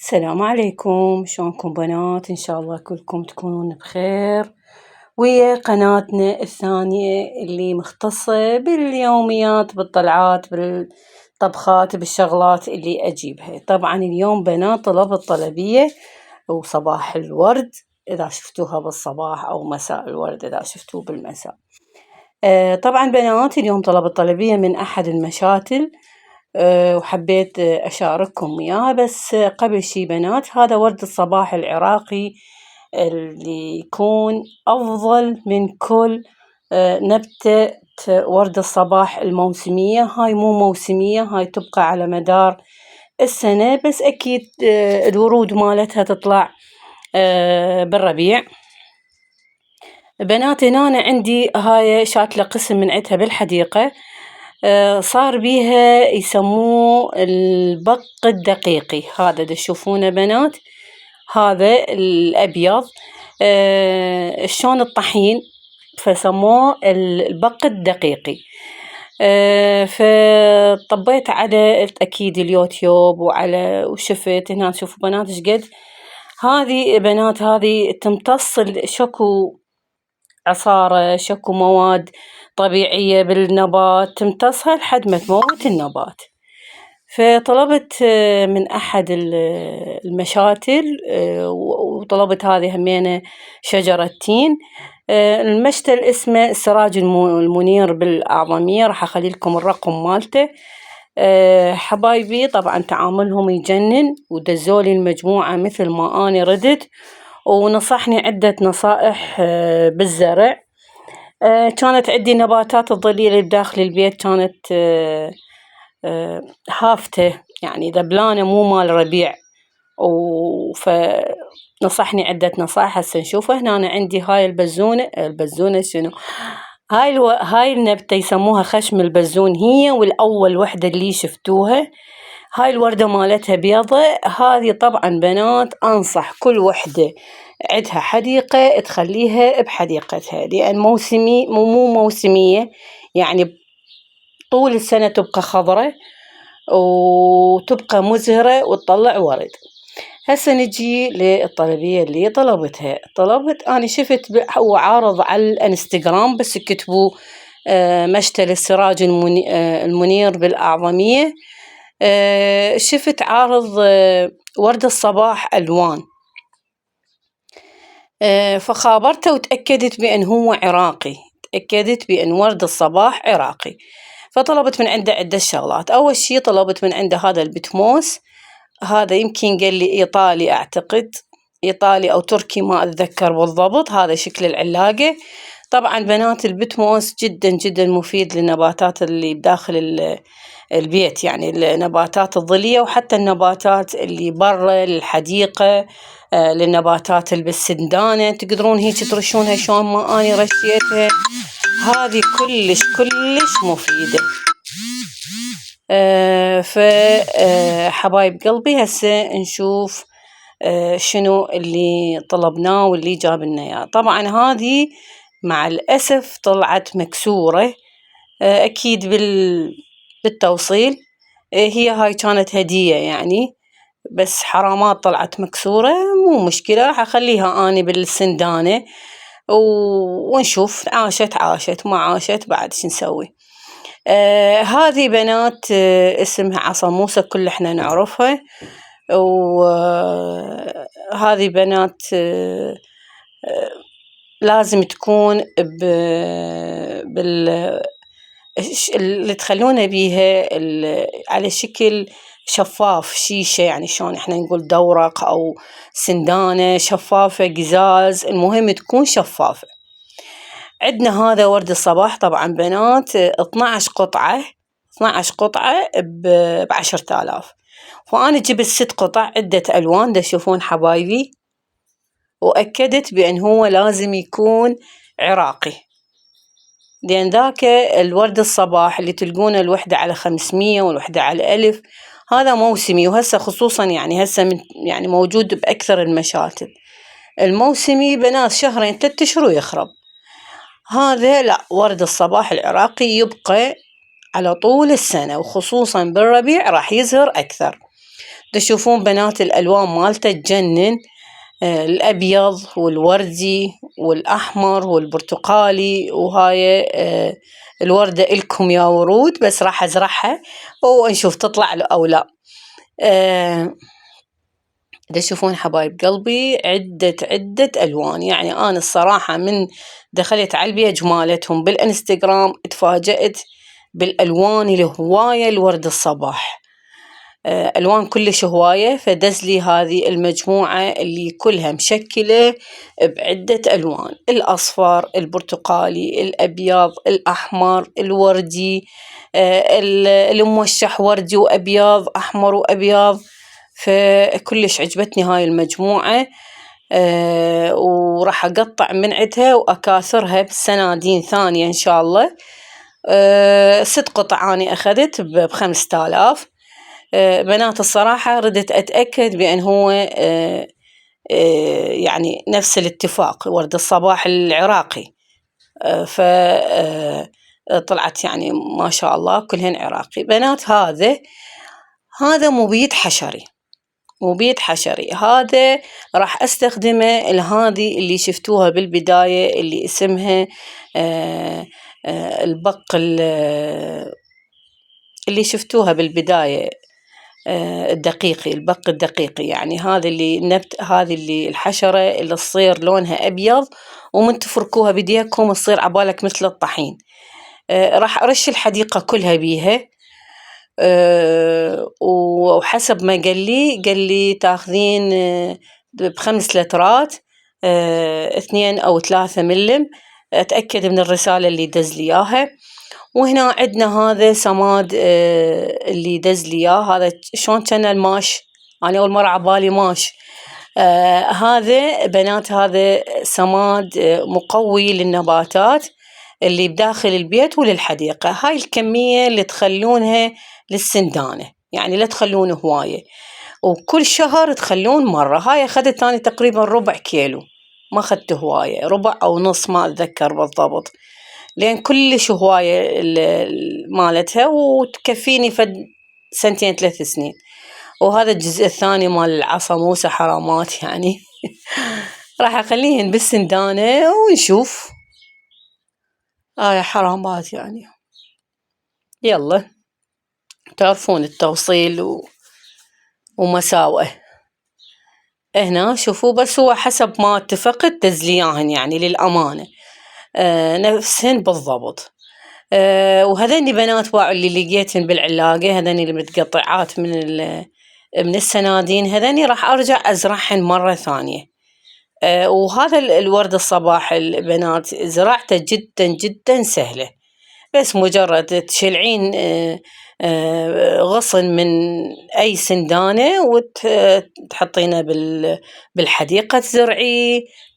السلام عليكم، شلونكم بنات؟ إن شاء الله كلكم تكونون بخير ويا قناتنا الثانية اللي مختصة باليوميات، بالطلعات، بالطبخات، بالشغلات اللي أجيبها. طبعا اليوم بنات طلب الطلبية وصباح الورد إذا شفتوها بالصباح، أو مساء الورد إذا شفتوه بالمساء. طبعا بنات اليوم طلب الطلبية من أحد المشاتل، وحبيت أشارككم وياها. بس قبل شي بنات، هذا ورد الصباح العراقي اللي يكون أفضل من كل نبتة ورد الصباح الموسمية. هاي مو موسمية، هاي تبقى على مدار السنة، بس أكيد الورود مالتها تطلع بالربيع. بنات هنا أنا عندي هاي شاتلة قسم من عندها بالحديقة، صار بيها يسموه البق الدقيقي. هذا تشوفونه بنات، هذا الأبيض شلون الطحين، فسموه البق الدقيقي. فطبيت على أكيد اليوتيوب وشفت هنا. شوفوا بنات ايش قد هذه بنات، هذه تمتص شكو عصارة، شكو مواد طبيعية بالنبات، تمتصها لحد ما تموت النبات. فطلبت من أحد المشاتل، وطلبت هذه همينة شجرة تين. المشتل اسمه السراج المنير بالأعظمية، راح أخلي لكم الرقم مالته. حبايبي طبعا تعاملهم يجنن، ودزولي المجموعة مثل ما أنا ردت، ونصحني عدة نصائح بالزرع. كانت عندي نباتات الظلية اللي بداخل البيت كانت هافتة، يعني ذبلانة، مو مال ربيع. فنصحني عدة نصائح هسه نشوفها. هنا أنا عندي هاي البزونة شنو؟ هاي النبتة يسموها خشم البزون، هي والأول وحدة اللي شفتوها. هاي الوردة مالتها بيضة. هذه طبعا بنات أنصح كل وحدة عندها حديقة تخليها بحديقتها، لأن مو موسمية، يعني طول السنة تبقى خضرة وتبقى مزهرة وتطلع ورد. هسه نجي للطلبية اللي طلبتها. أنا شفت هو عارض على الانستغرام، بس كتبوا مشتل السراج المنير بالأعظمية. شفت عارض ورد الصباح ألوان، فخابرته وتأكدت بأن هو عراقي، تأكدت بأن ورد الصباح عراقي. فطلبت من عنده عدة شغلات. أول شي طلبت من عنده هذا البتموس، هذا يمكن قال لي إيطالي، أعتقد إيطالي أو تركي، ما أتذكر بالضبط. هذا شكل العلاقة. طبعا بنات البتموس جدا جدا مفيد للنباتات اللي بداخل البيت، يعني النباتات الظلية، وحتى النباتات اللي برا الحديقة، للنباتات اللي بالسندانة تقدرون هيك ترشونها شلون ما أنا رشيتها. هذه كلش كلش مفيدة. حبايب قلبي هسه نشوف شنو اللي طلبناه واللي جاب لنا اياه. طبعا هذه مع الأسف طلعت مكسورة، أكيد بالتوصيل. هي هاي كانت هدية يعني، بس حرامات طلعت مكسورة. مو مشكلة، راح أخليها أنا بالسندانة ونشوف عاشت ما عاشت بعد شو نسوي. هذه بنات اسمها عصاموسة، كل احنا نعرفها. وهذه بنات لازم تكون اللي تخلونه بيها على شكل شفاف، شيشة، يعني شلون احنا نقول دورق أو سندانة شفافة، قزاز، المهم تكون شفافة. عندنا هذا ورد الصباح طبعا بنات 12 قطعة، 12 قطعة ب10,000. فأنا جبت 6 قطع عدة ألوان تشوفون حبايبي، وأكدت بأن هو لازم يكون عراقي، لأن ذاك الورد الصباح اللي تلقونه الوحدة على 500 والوحدة على 1000 هذا موسمي. وهسه خصوصا يعني هسه يعني موجود بأكثر المشاتل. الموسمي بنات شهرين 3 أشهر ويخرب. هذا لا، ورد الصباح العراقي يبقى على طول السنة، وخصوصا بالربيع راح يزهر أكثر. تشوفون بنات الألوان مالته تجنن، الأبيض والوردي والأحمر والبرتقالي. وهاي الوردة إلكم يا ورود، بس راح أزرعها ونشوف تطلع أو لا. تشوفون حبايب قلبي عدة ألوان. يعني أنا الصراحة من دخلت على البيج مالتهم بالإنستغرام تفاجأت بالألوان الهواية. الورد الصباح ألوان كلش هواية، فدز لي هذه المجموعة اللي كلها مشكلة بعدة ألوان: الأصفر، البرتقالي، الأبيض، الأحمر، الوردي، الموشح وردي وأبيض، أحمر وأبيض. فكلش عجبتني هاي المجموعة. وراح أقطع من عدها وأكاثرها بسنادين ثانية إن شاء الله. 6 قطع أنا أخذت ب5000. بنات الصراحة ردت أتأكد بأن هو يعني نفس الاتفاق، ورد الصباح العراقي. طلعت يعني ما شاء الله كلهن عراقي. بنات هذا مبيد حشري، مبيد حشري. هذا راح أستخدمه لهذه اللي شفتوها بالبداية اللي اسمها البق اللي شفتوها بالبداية الدقيقي، البق الدقيقي. يعني هذه اللي الحشرة اللي تصير لونها أبيض ومن تفركوها بديكم تصير عبالك مثل الطحين. راح أرش الحديقة كلها بيها. وحسب ما قال لي تاخذين ب5 لترات 2 أو 3 ملم. أتأكد من الرسالة اللي دز لي إياها. وهنا عندنا هذا سماد اللي دز لي إياه. هذا شلون كان الماش، أنا أول مرة عبالي ماش. هذا بنات هذا سماد مقوي للنباتات اللي بداخل البيت وللحديقة. هاي الكمية اللي تخلونها للسندانة، يعني لا تخلون هواية، وكل شهر تخلون مرة. هاي أخذت ثاني تقريبا 1/4 كيلو، ما أخذت هواية، 1/4 أو نص ما أتذكر بالضبط، لأن كلش هواية مالتها وتكفيني فد 2 3 سنين. وهذا الجزء الثاني مال العصا موسى حرامات يعني. راح أخليهن بالسندانة ونشوف. حرامات يعني. يلا تعرفون التوصيل ومساوئه. هنا شوفوا، بس هو حسب ما اتفقت دزلياهن يعني للأمانة نفسهن بالضبط. وهذني بنات باعوا اللي لقيتهن بالعلاقة، هذني المتقطعات من السنادين، هذني راح أرجع أزرعهن مرة ثانية. وهذا الورد الصباح البنات زراعته جدا جدا سهلة، بس مجرد تشلعين غصن من أي سندانة وتحطينه بالحديقة،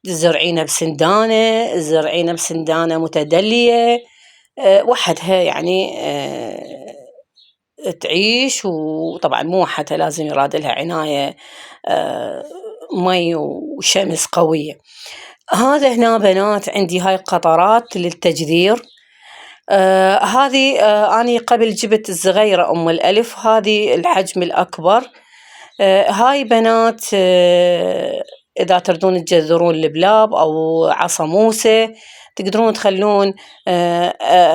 تزرعينه بسندانة متدلية وحدها يعني تعيش. وطبعا مو وحدها، لازم يراد لها عناية مي وشمس قوية. هذا هنا بنات عندي هاي قطرات للتجذير. هذه أنا قبل جبت الصغيرة أم الألف، هذه الحجم الأكبر. هاي بنات إذا تردون تجذرون البلاب أو عصا موسى تقدرون تخلون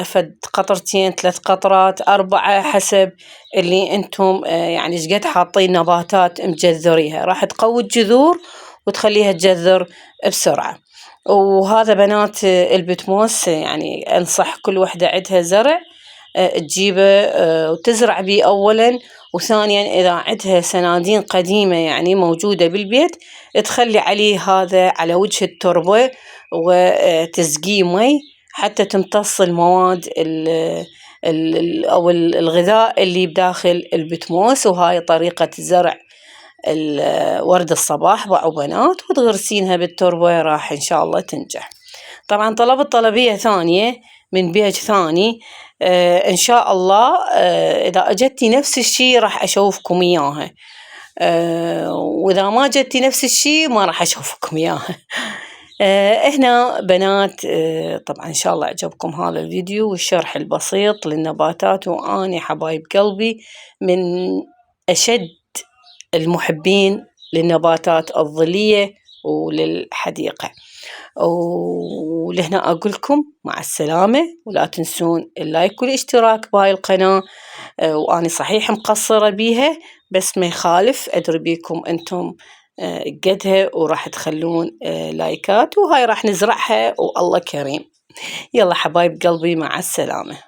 فد قطرتين 3 قطرات 4 حسب اللي أنتم يعني إيش قد حاطين نباتات مجذريها، راح تقوي الجذور وتخليها تجذر بسرعة. وهذا بنات البتموس، يعني أنصح كل وحدة عندها زرع تجيبه وتزرع بيه أولا، وثانيا إذا عندها سنادين قديمة يعني موجودة بالبيت تخلي عليه هذا على وجه التربة وتسقيه مي حتى تمتص المواد أو الغذاء اللي بداخل البتموس. وهاي طريقة زرع ورد الصباح باعوا بنات، وتغرسينها بالتربة راح إن شاء الله تنجح. طبعا طلبت طلبية ثانية من بيج ثاني، إن شاء الله إذا أجتي نفس الشي راح أشوفكم إياها، وإذا ما جتي نفس الشي ما راح أشوفكم إياها. هنا بنات طبعا إن شاء الله عجبكم هذا الفيديو والشرح البسيط للنباتات. وأني حبايب قلبي من أشد المحبين للنباتات الظلية وللحديقة. ولهنا أقولكم مع السلامة، ولا تنسون اللايك والاشتراك بهاي القناة. وأنا صحيح مقصرة بيها، بس ما يخالف، أدري بيكم أنتم قدها وراح تخلون لايكات، وهاي راح نزرعها والله كريم. يلا حبايب قلبي، مع السلامة.